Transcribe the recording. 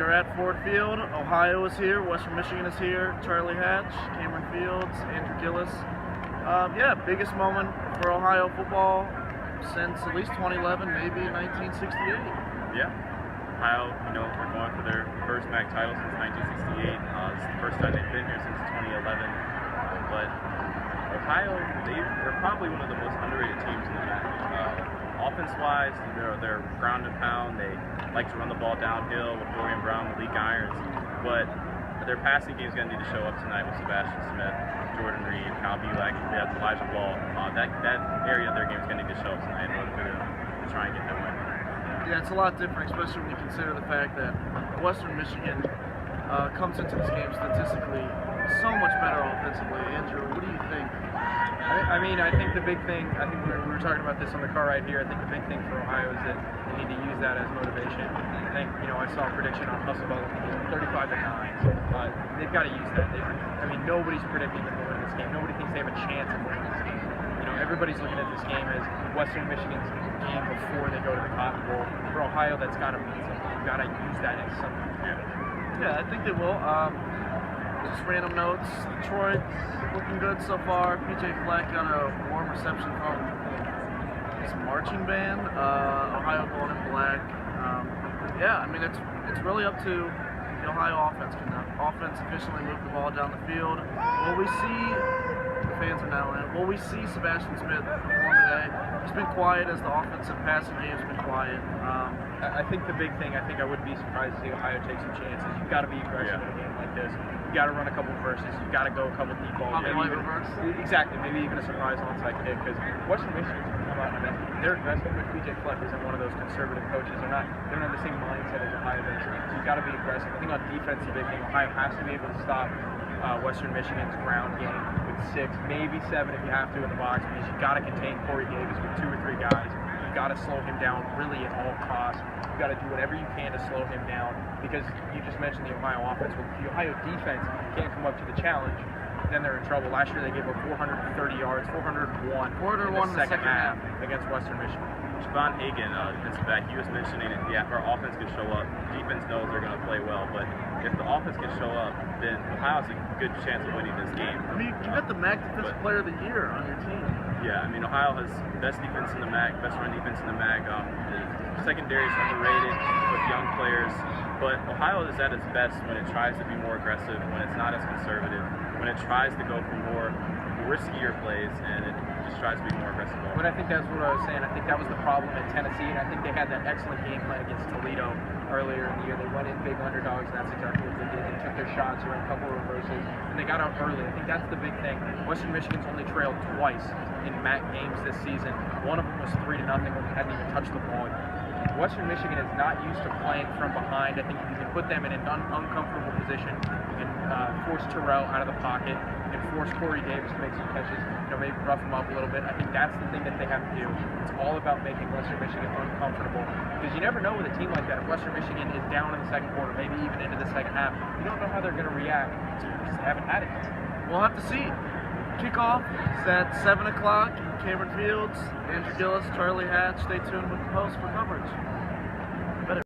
We are at Ford Field. Ohio is here. Western Michigan is here. Charlie Hatch, Cameron Fields, Andrew Gillis. Yeah, biggest moment for Ohio football since at least 2011, maybe 1968. Yeah. Ohio, we're going for their first MAC title since 1968. It's the first time they've been here since 2011. But Ohio, they're probably one of the most underrated teams in the MAC. Offense-wise, they're ground and pound. They like to run the ball downhill with Dorian Brown, Malik Irons. But their passing game is going to need to show up tonight with Sebastian Smith, Jordan Reed, Kyle Belak, Elijah Ball. That area of their game is going to need to show up tonight in order to try and get their win. Yeah, it's a lot different, especially when you consider the fact that Western Michigan comes into this game statistically so much better offensively. Andrew, what do you think? I think the big thing, I think we were talking about this on the car right here, I think the big thing for Ohio is that they need to use that as motivation. I think, I saw a prediction on Hustle Ball, 35-9. They've got to use that. Nobody's predicting them to win this game. Nobody thinks they have a chance of winning this game. Everybody's looking at this game as Western Michigan's game before they go to the Cotton Bowl. For Ohio, that's got to mean something. You've got to use that as something. Yeah, I think they will. Just random notes. Detroit looking good so far. PJ Fleck got a warm reception from his marching band. Ohio going in black. It's really up to the Ohio offense. Can the offense efficiently move the ball down the field? Will we see the fans are now in? Will we see Sebastian Smith perform today? He's been quiet as the offensive passing game's been quiet. I think the big thing, I wouldn't be surprised to see Ohio take some chances. You've got to be aggressive in a game like this. You've got to run a couple verses. You've got to go a couple deep balls. Exactly. Maybe even a surprise onside kick, because Western Michigan's come out. They're aggressive, but PJ Fleck isn't one of those conservative coaches. They don't have the same mindset as Ohio does. So you've got to be aggressive. I think on defense, the big thing, Ohio has to be able to stop Western Michigan's ground game with 6, maybe 7 if you have to in the box, because you've got to contain Corey Davis with 2 or 3 guys. You've got to slow him down really at all costs. You've got to do whatever you can to slow him down, because you just mentioned the Ohio offense. Well, the Ohio defense can't come up to the challenge, then they're in trouble. Last year they gave up 430 yards, 401 in the second half against Western Michigan. Javon Hagan, defensive back, he was mentioning it. Yeah, if our offense can show up, defense knows they're going to play well. But if the offense can show up, then Ohio has a good chance of winning this game. You got the MAC Defensive Player of the Year on your team. Yeah, Ohio has best defense in the MAC, best run defense in the MAC. The secondary is underrated with young players, but Ohio is at its best when it tries to be more aggressive, when it's not as conservative, when it tries to go for more riskier plays, and it just tries to be more aggressive. But I think that's what I was saying. I think that was the problem at Tennessee, and I think they had that excellent game plan against Toledo earlier in the year. They went in big underdogs, and that's exactly what they did. They took their shots, ran a couple of reversals, and they got out early. I think that's the big thing. Western Michigan's only trailed twice in MAC games this season. One of them was 3-0 when they hadn't even touched the ball. Western Michigan is not used to playing from behind. I think if you can put them in an uncomfortable position, you can force Terrell out of the pocket, you can force Corey Davis to make some catches, maybe rough him up a little bit. I think that's the thing that they have to do. It's all about making Western Michigan uncomfortable, because you never know with a team like that. If Western Michigan is down in the second quarter, maybe even into the second half, you don't know how they're going to react. You just haven't had it. We'll have to see. Kickoff is at 7 o'clock. Cameron Fields, Andrew Gillis, Charlie Hatch. Stay tuned with the post for coverage.